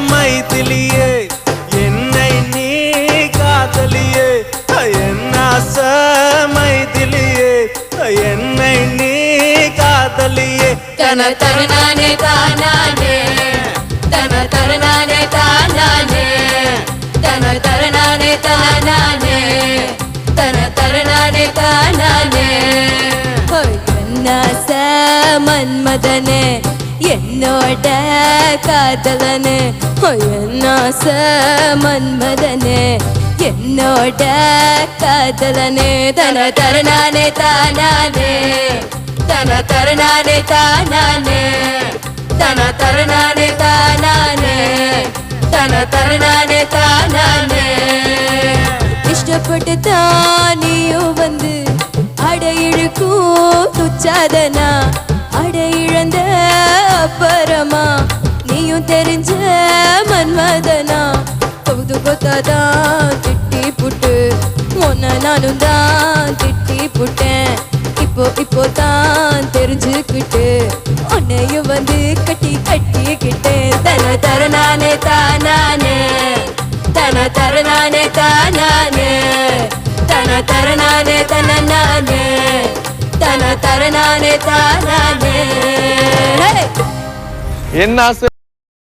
மைதிலியே என்னை நீ காதலியே என்ன மைதிலியே என்னை நீ காதலியே தன தருணானே தானானே தன தருணானே தானானே தன தருணானே தானானே தன தருணானே தானானே என்னாச மன்மதனே என்னோட காதலனே என்னாச மன்மதனே என்னோட காதலனே தன தருணானே தானானே தன தருணானே தானானே தன தருணானே தானானே தன தருணானே தானானே இஷ்டப்பட்டு தானியும் வந்து அட இழுக்கும் துச்சாதனா அட இழந்த அப்புறமா நீயும் தெரிஞ்ச மன்மதனா பகுது கொத்தாதான் திட்டி புட்டு உன்னை நானும் தான் திட்டி புட்டேன் இப்போ தான் தெரிஞ்சுக்கிட்டு உன்னையும் வந்து கட்டிக்கிட்டேன் தன தருணானே தானானே தன தருணானே தானானே தன தருணானே தனநானே தன தருணானே தானானே என்ன